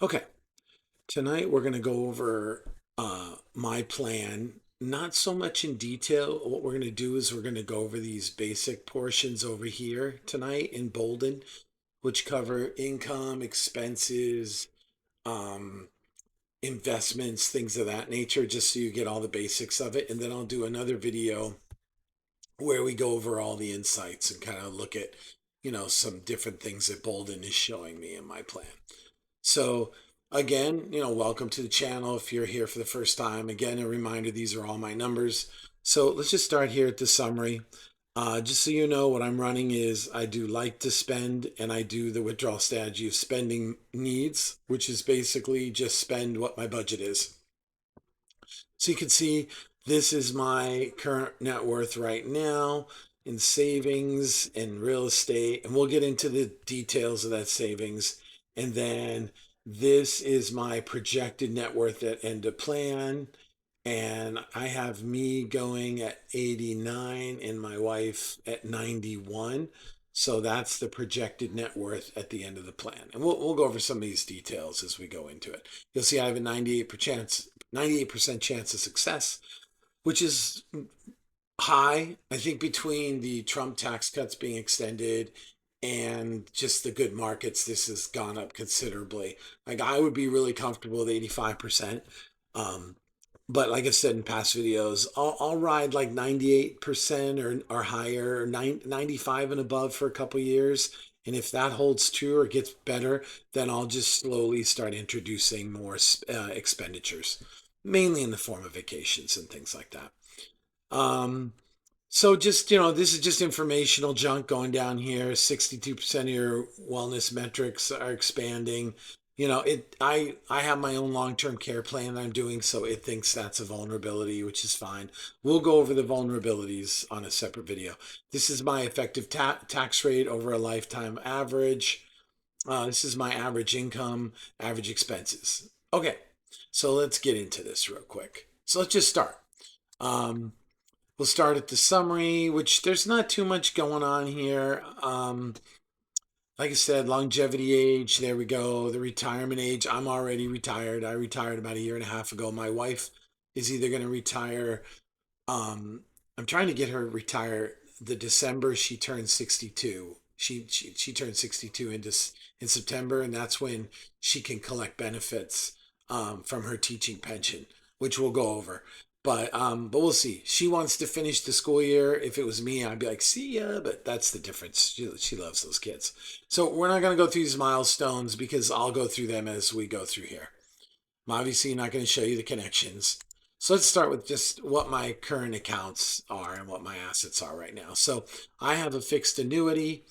Okay, tonight we're going to go over my plan, not so much in detail. What we're going to do is we're going to go over these basic portions over here tonight in Boldin, which cover income, expenses, um, investments, things of that nature, just so you get all the basics of it. And then I'll do another video where we go over all the insights and kind of look at, some different things that Boldin is showing me in my plan. So again, welcome to the channel. If you're here for the first time, again, a reminder, these are all my numbers. So let's just start here at the summary. Just so you know, what I'm running is I do like to spend and I do the withdrawal strategy of spending needs, which is basically just spend what my budget is. So you can see this is my current net worth right now in savings and real estate. And we'll get into the details of that savings. And then this is my projected net worth at end of plan. And I have me going at 89 and my wife at 91. So that's the projected net worth at the end of the plan. And we'll go over some of these details as we go into it. You'll see I have a 98% chance of success, which is high. I think between the Trump tax cuts being extended and just the good markets, this has gone up considerably. Like I would be really comfortable with 85%. Um, but like I said in past videos, I'll ride like 98% or higher, or 95 and above for a couple years. And if that holds true or gets better, then I'll just slowly start introducing more expenditures, mainly in the form of vacations and things like that. Um, so just, this is just informational junk going down here. 62% of your wellness metrics are expanding. I have my own long-term care plan that I'm doing, so it thinks that's a vulnerability, which is fine. We'll go over the vulnerabilities on a separate video. This is my effective tax rate over a lifetime average. This is my average income, average expenses. Okay, so let's get into this real quick. So let's just start. Um, We'll start at the summary, which there's not too much going on here. Like I said, longevity age, there we go. The retirement age, I'm already retired. I retired about a year and a half ago. My wife is either going to retire. Um, I'm trying to get her to retire the December she turns 62. She turned 62 in September, and that's when she can collect benefits from her teaching pension, which we'll go over. But we'll see. She wants to finish the school year. If it was me, I'd be like, see ya. But that's the difference. She loves those kids. So we're not going to go through these milestones because I'll go through them as we go through here. I'm obviously not going to show you the connections. So let's start with just what my current accounts are and what my assets are right now. So I have a fixed annuity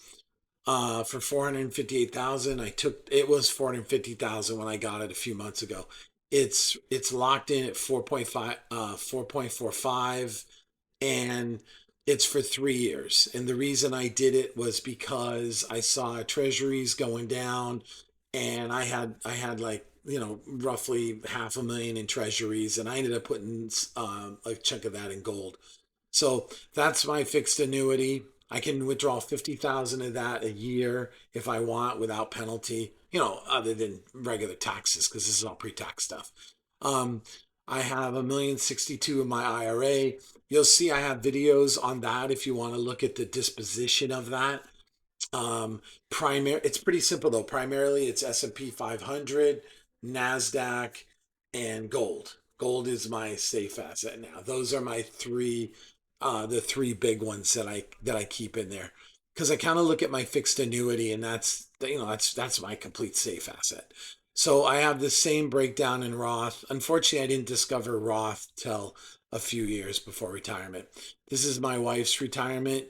for 458,000. It was 450,000 when I got it a few months ago. It's locked in at 4.5 4.45, and it's for 3 years. And the reason I did it was because I saw treasuries going down, and I had like, roughly half a million in treasuries, and I ended up putting a chunk of that in gold. So that's my fixed annuity. I can withdraw 50,000 of that a year if I want without penalty, other than regular taxes, because this is all pre-tax stuff. Um, I have 1,062,000 in my IRA. You'll see I have videos on that if you want to look at the disposition of that. It's pretty simple though. Primarily it's S&P 500, NASDAQ, and gold. Gold is my safe asset now. Those are my the three big ones that I keep in there. Because I kind of look at my fixed annuity, and that's my complete safe asset. So I have the same breakdown in Roth. Unfortunately, I didn't discover Roth till a few years before retirement. This is my wife's retirement,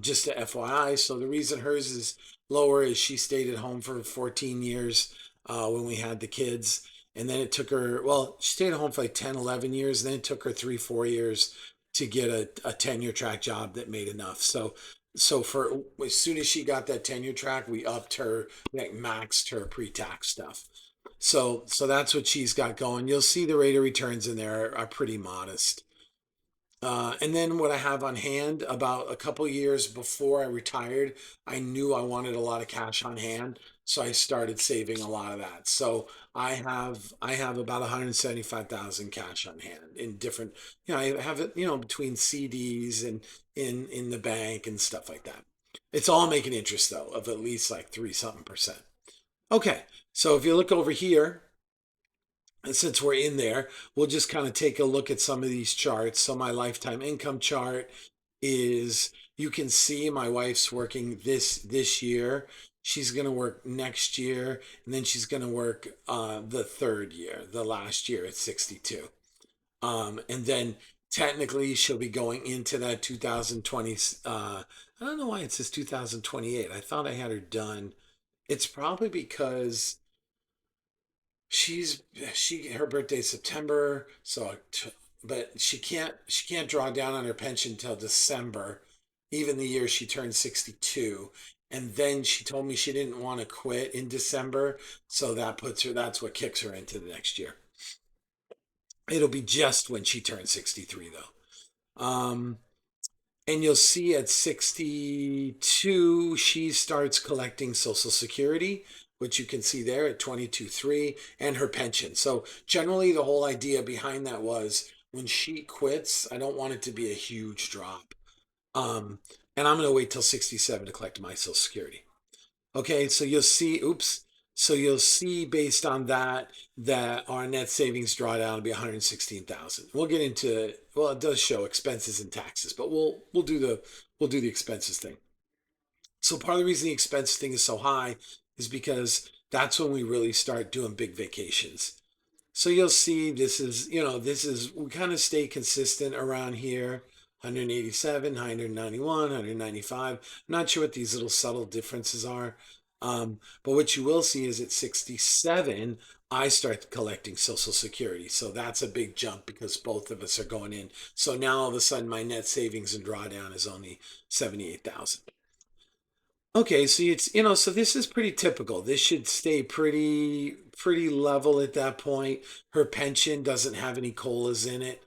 just a FYI. So the reason hers is lower is she stayed at home for 14 years when we had the kids. And then it took her, well, she stayed at home for like 10, 11 years. And then it took her 3, 4 years to get a tenure track job that made enough. So for as soon as she got that tenure track, we upped her, like maxed her pre-tax stuff. So that's what she's got going. You'll see the rate of returns in there are pretty modest. And then what I have on hand, about a couple years before I retired, I knew I wanted a lot of cash on hand. So I started saving a lot of that. So I have about 175,000 cash on hand in different, I have it, between CDs and in the bank and stuff like that. It's all making interest though of at least like 3 something percent. Okay. So if you look over here, and since we're in there, we'll just kind of take a look at some of these charts. So my lifetime income chart is, you can see my wife's working this year. She's going to work next year, and then she's going to work the third year, the last year at 62. And then technically she'll be going into that 2020. I don't know why it says 2028. I thought I had her done. It's probably because she's she her birthday's September, but she can't draw down on her pension till December, even the year she turned 62. And then she told me she didn't want to quit in December, so that's what kicks her into the next year. It'll be just when she turns 63 though. And you'll see at 62, she starts collecting Social Security, which you can see there at 22.3, and her pension. So generally, the whole idea behind that was when she quits, I don't want it to be a huge drop. Um, and I'm going to wait till 67 to collect my Social Security. Okay, so you'll see, oops. So you'll see based on that that our net savings drawdown will be 116,000. We'll get into, well, it does show expenses and taxes, but we'll do the expenses thing. So part of the reason the expense thing is so high is because that's when we really start doing big vacations. So you'll see we kind of stay consistent around here. 187, 191, 195. I'm not sure what these little subtle differences are. But what you will see is at 67, I start collecting Social Security. So that's a big jump because both of us are going in. So now all of a sudden my net savings and drawdown is only 78,000. Okay, so so this is pretty typical. This should stay pretty level at that point. Her pension doesn't have any COLAs in it.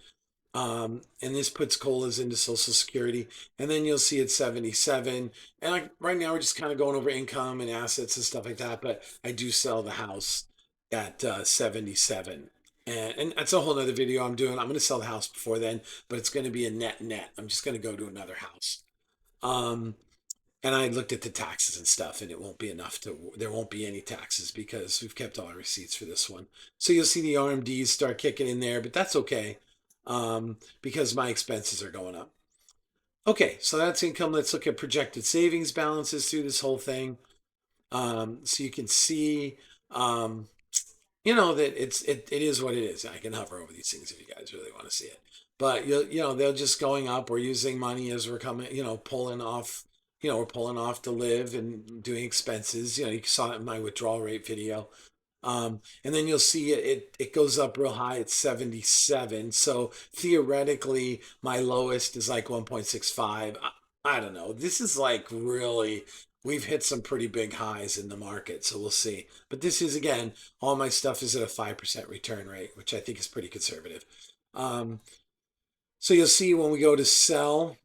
And this puts COLAs into Social Security. And then you'll see it's 77. And like right now we're just kind of going over income and assets and stuff like that. But I do sell the house at 77. And that's a whole other video I'm doing. I'm going to sell the house before then, but it's going to be a net. I'm just going to go to another house. Um, and I looked at the taxes and stuff, and it won't be enough there won't be any taxes because we've kept all our receipts for this one. So you'll see the RMDs start kicking in there, but that's okay because my expenses are going up. Okay, so that's income. Let's look at projected savings balances through this whole thing. So you can see, um, that it is what it is. I can hover over these things if you guys really want to see it. But they're just going up. We're using money as we're coming, pulling off. We're pulling off to live and doing expenses. You saw it in my withdrawal rate video. And then you'll see it goes up real high at 77. So theoretically, my lowest is like 1.65. I don't know. This is like really, we've hit some pretty big highs in the market. So we'll see. But this is, again, all my stuff is at a 5% return rate, which I think is pretty conservative. Um, so you'll see when we go to sell,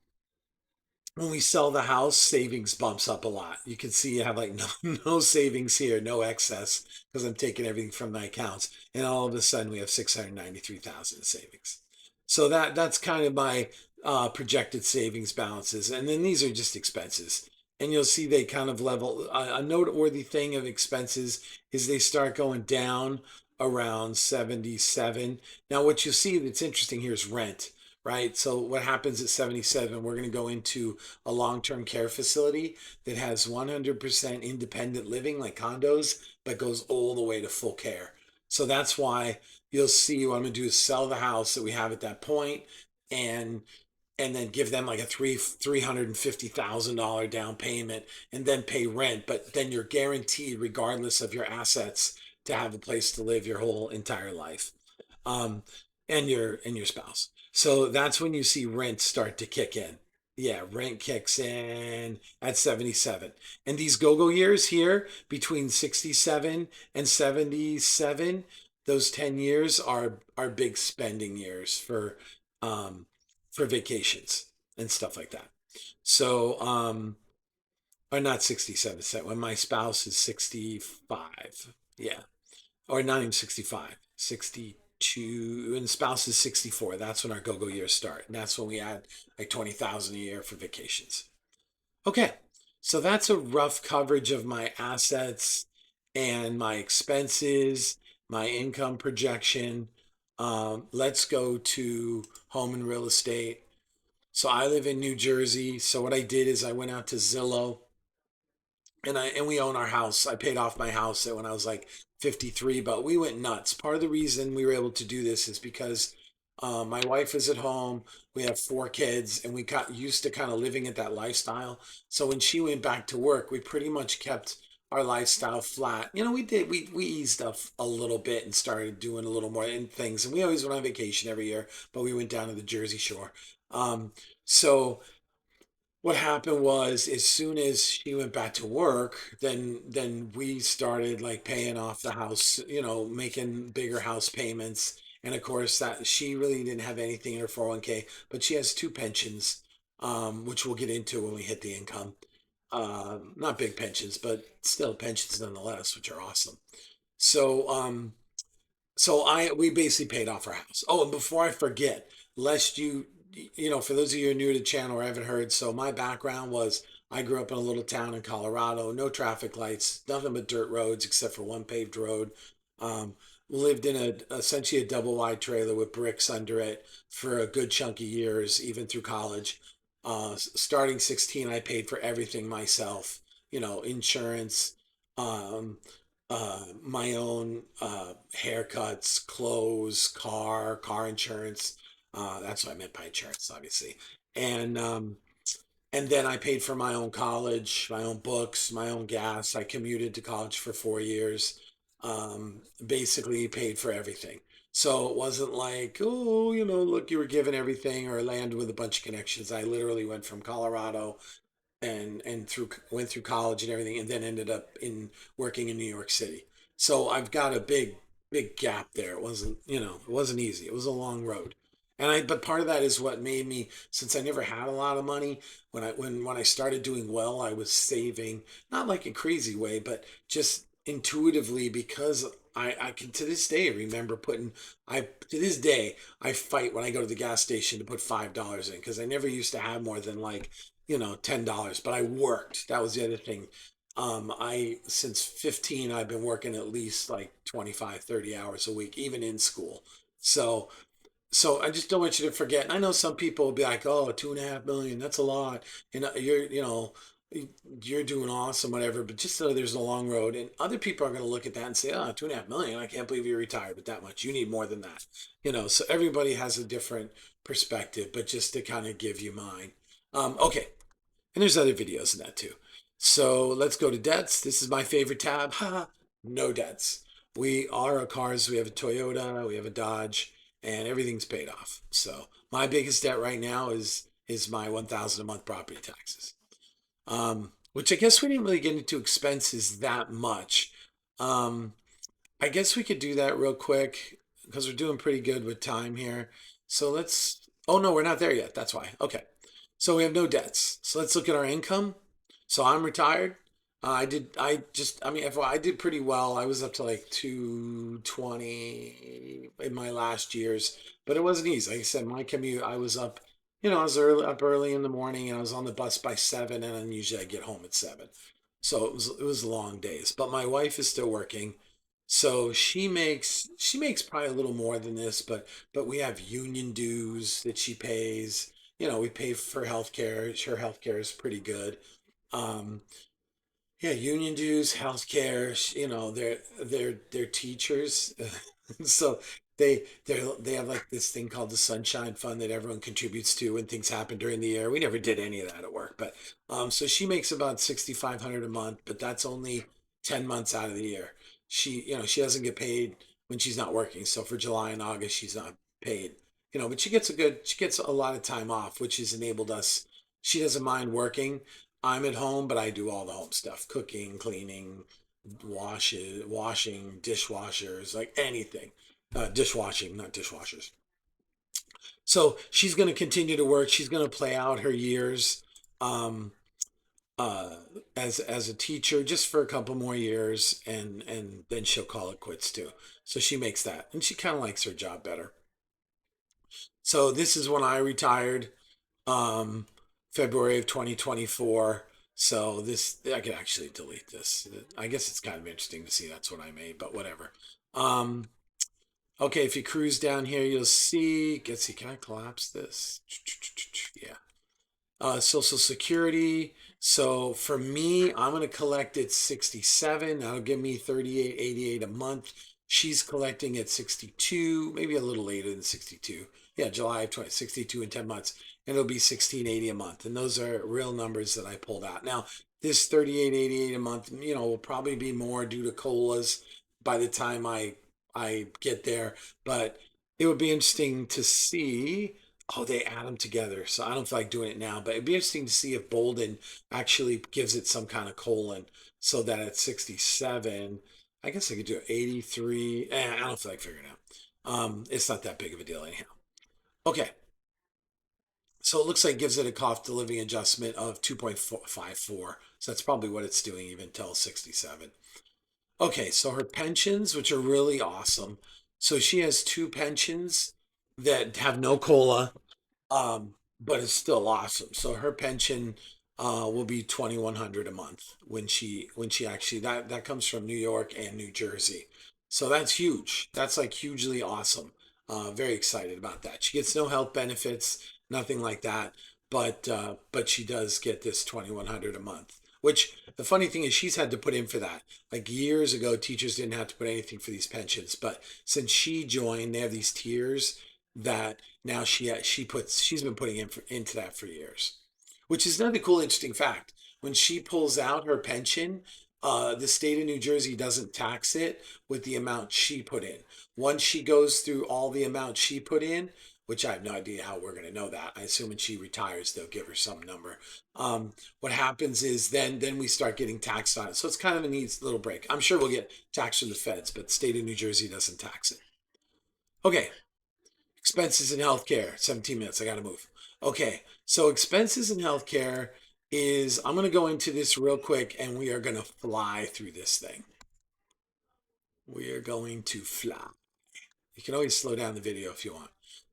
when we sell the house, savings bumps up a lot. You can see you have like no savings here, no excess because I'm taking everything from my accounts. And all of a sudden we have 693,000 savings. So that's kind of my projected savings balances. And then these are just expenses. And you'll see they kind of level. A noteworthy thing of expenses is they start going down around 77. Now, what you see that's interesting here is rent, right? So what happens at 77, we're going to go into a long-term care facility that has 100% independent living like condos, but goes all the way to full care. So that's why you'll see what I'm going to do is sell the house that we have at that point and then give them like a $350,000 down payment and then pay rent. But then you're guaranteed, regardless of your assets, to have a place to live your whole entire life, um, and your spouse. So that's when you see rent start to kick in. Yeah, rent kicks in at 77. And these go-go years here between 67 and 77, those 10 years are big spending years um for vacations and stuff like that. So or not 67, when my spouse is 65. Yeah. Or not even 65, 62, and the spouse is 64. That's when our go-go years start. And that's when we add like 20,000 a year for vacations. Okay. So that's a rough coverage of my assets and my expenses, my income projection. Let's go to home and real estate. So I live in New Jersey. So what I did is I went out to Zillow and we own our house. I paid off my house when I was like 53, but we went nuts. Part of the reason we were able to do this is because my wife is at home. We have four kids, and we got used to kind of living at that lifestyle. So when she went back to work, we pretty much kept our lifestyle flat. We eased up a little bit and started doing a little more in things. And we always went on vacation every year, but we went down to the Jersey Shore. So what happened was as soon as she went back to work, then we started like paying off the house, making bigger house payments. And of course that she really didn't have anything in her 401k, but she has two pensions, which we'll get into when we hit the income. Not big pensions, but still pensions nonetheless, which are awesome. So so we basically paid off our house. Oh, and before I forget, lest for those of you who are new to the channel or haven't heard, so my background was I grew up in a little town in Colorado, no traffic lights, nothing but dirt roads except for one paved road. Um, Lived in essentially a double wide trailer with bricks under it for a good chunk of years, even through college. Starting 16, I paid for everything myself, insurance, um, my own haircuts, clothes, car insurance. That's what I meant by insurance, obviously. And um, and then I paid for my own college, my own books, my own gas. I commuted to college for 4 years. Basically paid for everything. So it wasn't like, oh, look, you were given everything or land with a bunch of connections. I literally went from Colorado and through went through college and everything, and then ended up in working in New York City. So I've got a big gap there. It wasn't easy. It was a long road. But part of that is what made me, since I never had a lot of money, when I started doing well, I was saving, not like a crazy way, but just intuitively because I can to this day remember to this day I fight when I go to the gas station to put $5 in because I never used to have more than like $10, but I worked. That was the other thing. Since 15, I've been working at least like 25, 30 hours a week, even in school. So, so I just don't want you to forget. And I know some people will be like, oh, 2.5 million, that's a lot. And you're doing awesome, whatever, but just so there's a long road. And other people are going to look at that and say, oh, 2.5 million, I can't believe you're retired with that much. You need more than that. So everybody has a different perspective, but just to kind of give you mine. Okay, and there's other videos in that too. So let's go to debts. This is my favorite tab. No debts. We are our cars. We have a Toyota, we have a Dodge, and everything's paid off. So my biggest debt right now is my 1,000 a month property taxes. Which I guess we didn't really get into expenses that much. Um, I guess we could do that real quick because we're doing pretty good with time here. So oh no, we're not there yet. That's why. Okay. So we have no debts. So let's look at our income. So I'm retired. I did pretty well. I was up to like 220 in my last years, but it wasn't easy. Like I said, my commute, I was up early in the morning and I was on the bus by 7 and then usually I get home at 7. So it was long days, but my wife is still working. So she makes probably a little more than this, but we have union dues that she pays. We pay for healthcare. Her healthcare is pretty good. Um, yeah, union dues, healthcare. They're teachers, so they have like this thing called the Sunshine Fund that everyone contributes to when things happen during the year. We never did any of that at work, but so she makes about 6,500 a month, but that's only 10 months out of the year. She doesn't get paid when she's not working. So for July and August, she's not paid. But she gets a lot of time off, which has enabled us. She doesn't mind working. I'm at home, but I do all the home stuff, cooking, cleaning, washing, dishwashers, like anything. Dishwashing, not dishwashers. So she's going to continue to work. She's going to play out her years. Um, uh, as a teacher just for a couple more years, and then she'll call it quits too. So she makes that, and she kind of likes her job better. So this is when I retired, um, February of 2024. So this I could actually delete this. I guess it's kind of interesting to see that's what I made, but whatever. Um, okay, if you cruise down here, you'll see. Let's see, can I collapse this? Yeah. Social Security. So for me, I'm going to collect at 67. That'll give me 38.88 a month. She's collecting at 62, maybe a little later than 62. Yeah, July of 62 in 10 months. And it'll be 16.80 a month. And those are real numbers that I pulled out. Now, this 38.88 a month, will probably be more due to COLAs by the time I get there. But it would be interesting to see. Oh, they add them together. So I don't feel like doing it now, but it'd be interesting to see if Boldin actually gives it some kind of colon so that at 67, I guess I could do 83. I don't feel like figuring it out. It's not that big of a deal anyhow. Okay. So it looks like it gives it a cost of living adjustment of 2.54. So that's probably what it's doing even till 67. Okay, so her pensions, which are really awesome. So she has two pensions that have no COLA, but it's still awesome. So her pension will be 2,100 a month when she actually that comes from New York and New Jersey. So that's huge. That's like hugely awesome. Very excited about that. She gets no health benefits, nothing like that, but she does get this 2,100 a month. Which the funny thing is, she's had to put in for that. Like years ago, teachers didn't have to put anything for these pensions, but since she joined, they have these tiers that now she's been putting into that for years, which is another cool interesting fact. When she pulls out her pension, the state of New Jersey doesn't tax it with the amount she put in. Once she goes through all the amount she put in, which I have no idea how we're going to know that. I assume when she retires, they'll give her some number. What happens is then we start getting taxed on it. So it's kind of a neat little break. I'm sure we'll get taxed from the feds, but the state of New Jersey doesn't tax it. Okay, expenses in healthcare, 17 minutes. I got to move. Okay. So, expenses in healthcare is, I'm going to go into this real quick and we are going to fly through this thing. We are going to fly. You can always slow down the video if you want.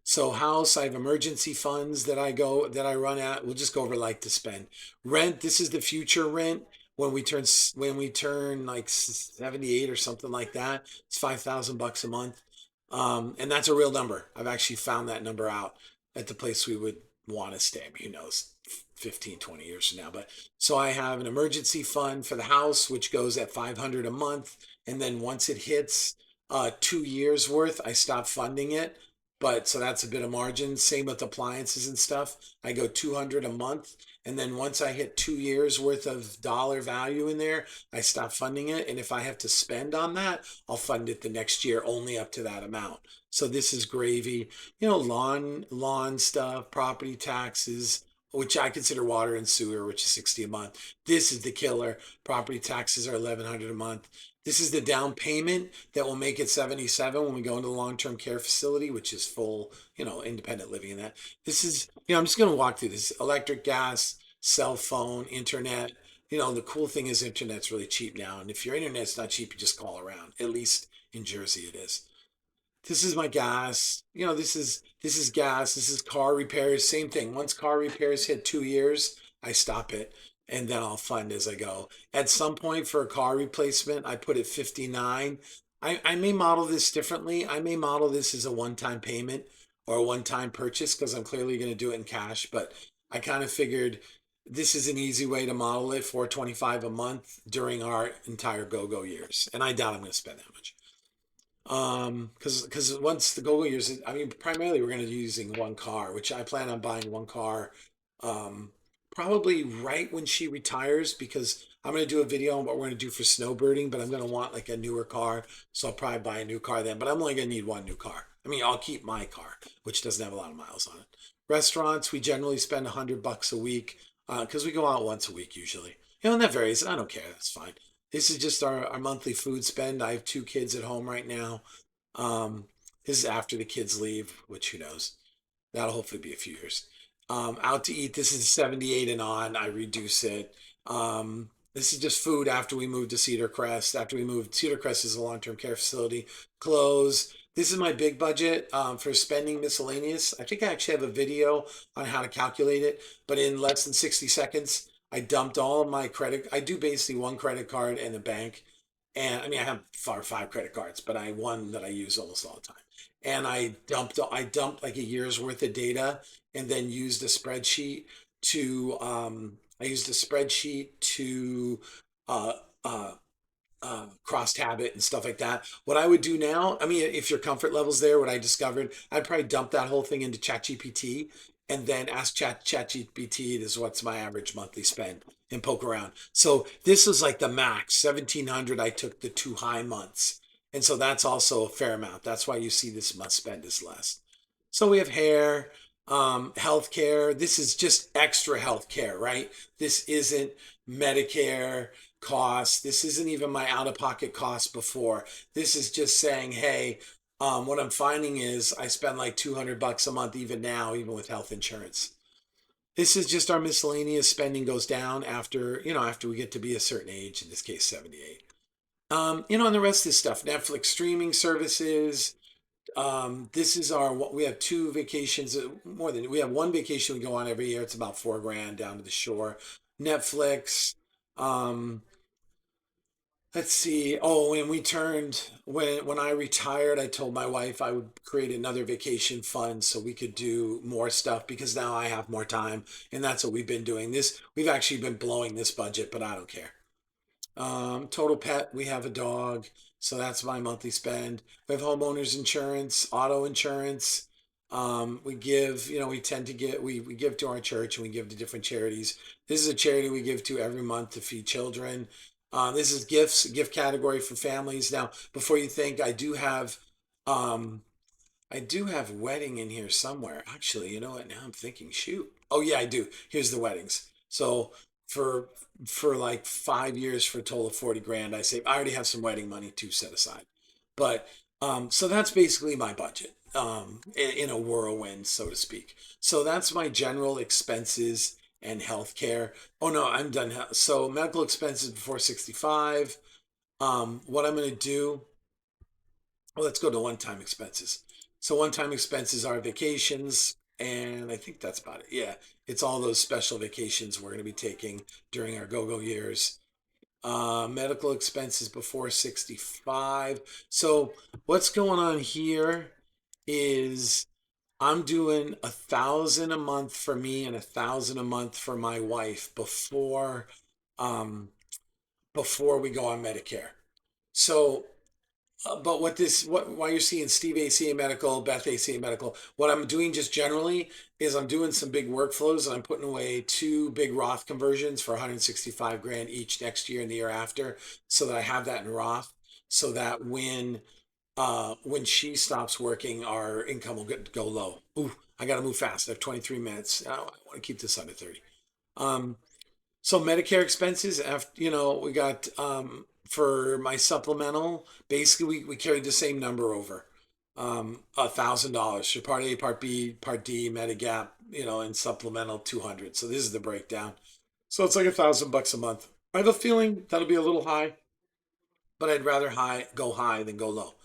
So house, I have emergency funds that I run at. We'll just go over like to spend. Rent, this is the future rent. When we turn like 78 or something like that, it's 5,000 bucks a month. And that's a real number. I've actually found that number out at the place we would want to stay. I mean, who knows, 15, 20 years from now. But so I have an emergency fund for the house, which goes at 500 a month. And then once it hits 2 years worth, I stop funding it. But so that's a bit of margin. Same with appliances and stuff. I go 200 a month. And then once I hit 2 years worth of dollar value in there, I stop funding it. And if I have to spend on that, I'll fund it the next year only up to that amount. So this is gravy. Lawn stuff, property taxes, which I consider water and sewer, which is 60 a month. This is the killer. Property taxes are 1,100 a month. This is the down payment that will make it 77 when we go into the long-term care facility, which is full, independent living in that. This is, I'm just going to walk through this. Electric, gas, cell phone, internet. The cool thing is internet's really cheap now. And if your internet's not cheap, you just call around. At least in Jersey it is. This is my gas. This is gas. This is car repairs. Same thing. Once car repairs hit 2 years, I stop it and then I'll fund as I go. At some point for a car replacement, I put it 59. I may model this differently. I may model this as a one-time payment or a one-time purchase because I'm clearly going to do it in cash. But I kind of figured this is an easy way to model it, 425 a month during our entire go-go years. And I doubt I'm going to spend that much. Because once the go-go years, I mean, primarily we're going to be using one car, which I plan on buying one car, um, probably right when she retires, because I'm going to do a video on what we're going to do for snowbirding, but I'm going to want like a newer car, so I'll probably buy a new car then. But I'm only going to need one new car. I mean, I'll keep my car, which doesn't have a lot of miles on it. Restaurants, we generally spend $100 a week, because we go out once a week usually. And that varies. I don't care. That's fine. This is just our monthly food spend. I have two kids at home right now. Um, this is after the kids leave, which who knows? That'll hopefully be a few years. Out to eat, this is 78 and on. I reduce it. This is just food after we moved to Cedar Crest. After we moved, Cedar Crest is a long-term care facility. Clothes. This is my big budget for spending miscellaneous. I think I actually have a video on how to calculate it, but in less than 60 seconds, I dumped all of my credit. I do basically one credit card and a bank. And I mean, I have five credit cards, but I one that I use almost all the time. And I dumped like a year's worth of data and then used a spreadsheet to uh, uh, cross tab it and stuff like that. What I would do now, I mean, if your comfort level's there, what I discovered, I'd probably dump that whole thing into ChatGPT and then ask ChatGPT, this is what's my average monthly spend and poke around. So this was like the max, 1700. I took the two high months. And so that's also a fair amount. That's why you see this must spend is less. So we have hair, healthcare. This is just extra healthcare, right? This isn't Medicare costs. This isn't even my out-of-pocket costs before. This is just saying, hey, what I'm finding is I spend like 200 bucks a month even now, even with health insurance. This is just our miscellaneous spending goes down after we get to be a certain age, in this case 78. And the rest of this stuff, Netflix streaming services, this is we have two vacations, we have one vacation we go on every year. It's about 4 grand down to the shore. Netflix, um, let's see. Oh, when I retired, I told my wife I would create another vacation fund so we could do more stuff because now I have more time, and that's what we've been doing. We've actually been blowing this budget, but I don't care. Total pet, we have a dog, so that's my monthly spend. We have homeowners insurance, auto insurance. We tend to we give to our church and we give to different charities. This is a charity we give to every month to feed children. This is gift category for families. Now, before you think, um, I do have wedding in here somewhere. Actually, you know what? Now I'm thinking, shoot. Oh yeah, I do. Here's the weddings. So for for like 5 years for a total of 40 grand, I save. I already have some wedding money to set aside. But so that's basically my budget in a whirlwind, so to speak. So that's my general expenses and healthcare. Oh no, I'm done. So medical expenses before 65. What I'm going to do well, let's go to one-time expenses. So one-time expenses are vacations, and I think that's about it. Yeah, it's all those special vacations we're going to be taking during our go-go years. Medical expenses before 65. So what's going on here is I'm doing 1,000 a month for me and 1,000 a month for my wife um, before we go on Medicare. So but why you're seeing Steve AC Medical, Beth AC Medical, what I'm doing just generally is I'm doing some big workflows and I'm putting away two big Roth conversions for 165 grand each next year and the year after, so that I have that in Roth, so that when she stops working, our income will go low. Ooh, I got to move fast. I have 23 minutes. I want to keep this under 30. Um, so Medicare expenses, after we got for my supplemental, basically we carried the same number over. $1,000 for Part A, Part B, Part D, Medigap, and supplemental 200. So this is the breakdown. So it's like $1,000 a month. I have a feeling that'll be a little high, but I'd rather go high than go low.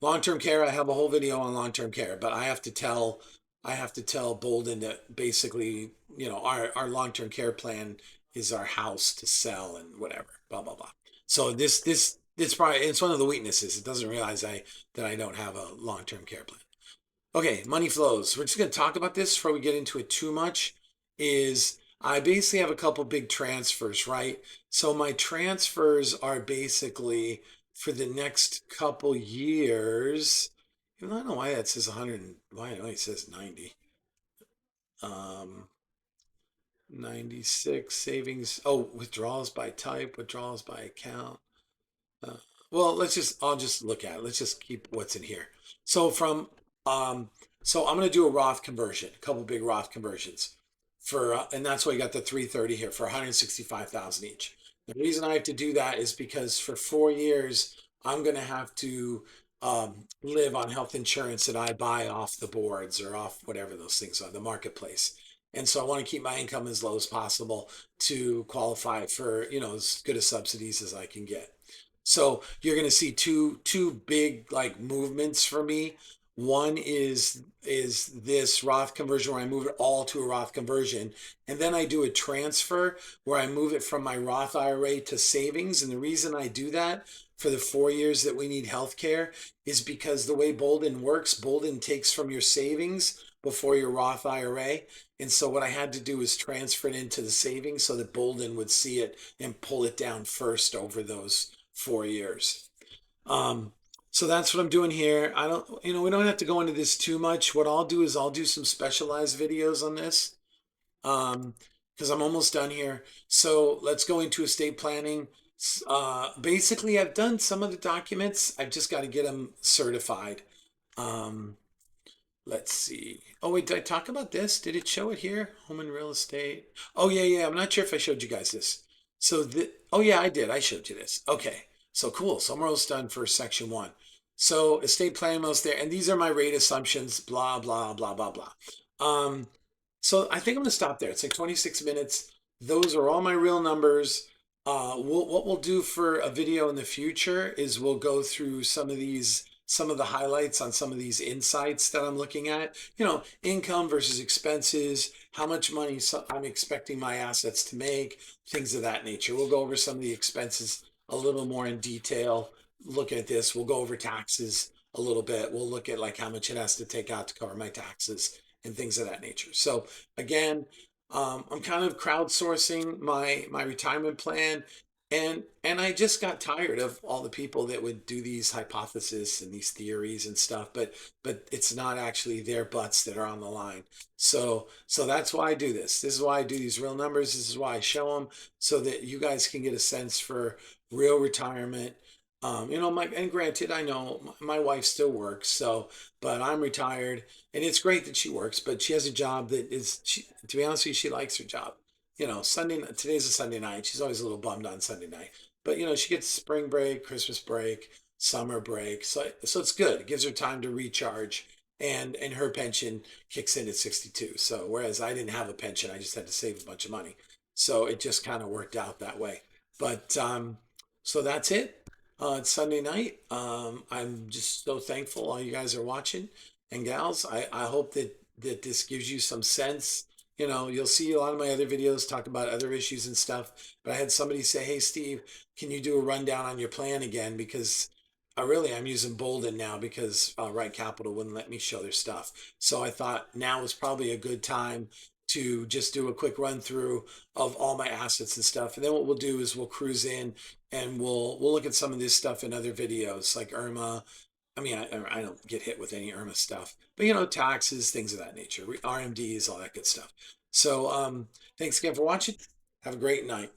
Long-term care, I have a whole video on long-term care, but I have to tell Boldin that basically, our long-term care plan is our house to sell and whatever, blah blah blah. So it's one of the weaknesses. It doesn't realize that I don't have a long-term care plan. Okay, money flows. We're just going to talk about this before we get into it too much. Is I basically have a couple big transfers, right? So my transfers are basically for the next couple years. I don't know why that says 100. Why it says 90. Um, 96 savings. Oh, withdrawals by type, withdrawals by account. Uh, well, I'll just look at it. Let's just keep what's in here. So um, I'm going to do a Roth conversion, a couple big Roth conversions and that's why you got the 330 here for 165,000 each. The reason I have to do that is because for 4 years, I'm going to have to live on health insurance that I buy off the boards or off whatever those things are, the marketplace. And so I want to keep my income as low as possible to qualify for, as good a subsidies as I can get. So you're going to see two big like movements for me. One is this Roth conversion where I move it all to a Roth conversion, and then I do a transfer where I move it from my Roth IRA to savings. And the reason I do that for the 4 years that we need healthcare is because the way Boldin works, Boldin takes from your savings before your Roth IRA. And so what I had to do is transfer it into the savings so that Boldin would see it and pull it down first over those 4 years. Um, so that's what I'm doing here. I don't, we don't have to go into this too much. What I'll do is I'll do some specialized videos on this um, because I'm almost done here. So let's go into estate planning. Basically, I've done some of the documents. I've just got to get them certified. Um, Let's see. Oh, wait, did I talk about this? Did it show it here? Home and real estate. Oh, yeah, yeah. I'm not sure if I showed you guys this. Oh, yeah, I did. I showed you this. Okay. So cool. So I'm almost done for section one. So estate planning almost there. And these are my rate assumptions, blah, blah, blah, blah, blah. Um, so I think I'm going to stop there. It's like 26 minutes. Those are all my real numbers. What we'll do for a video in the future is we'll go through some of the highlights on some of these insights that I'm looking at. Income versus expenses, how much money I'm expecting my assets to make, things of that nature. We'll go over some of the expenses a little more in detail. Look at this. We'll go over taxes a little bit. We'll look at like how much it has to take out to cover my taxes and things of that nature. So again, I'm kind of crowdsourcing my retirement plan, and I just got tired of all the people that would do these hypotheses and these theories and stuff, but it's not actually their butts that are on the line. So that's why I do this. This is why I do these real numbers. This is why I show them so that you guys can get a sense for real retirement. And granted, I know my wife still works, but I'm retired, and it's great that she works, but she has a job to be honest with you, she likes her job. Today's a Sunday night. She's always a little bummed on Sunday night, but she gets spring break, Christmas break, summer break, so it's good. It gives her time to recharge, and her pension kicks in at 62. So whereas I didn't have a pension, I just had to save a bunch of money, so it just kind of worked out that way. But so that's it. It's Sunday night. I'm just so thankful all you guys are watching and gals. I hope that this gives you some sense. You'll see a lot of my other videos talk about other issues and stuff. But I had somebody say, "Hey, Steve, can you do a rundown on your plan again?" Because I'm using Boldin now because Right Capital wouldn't let me show their stuff. So I thought now is probably a good time to just do a quick run through of all my assets and stuff. And then what we'll do is we'll cruise in and we'll look at some of this stuff in other videos like Irma. I mean, I don't get hit with any Irma stuff, but taxes, things of that nature, RMDs, all that good stuff. So thanks again for watching. Have a great night.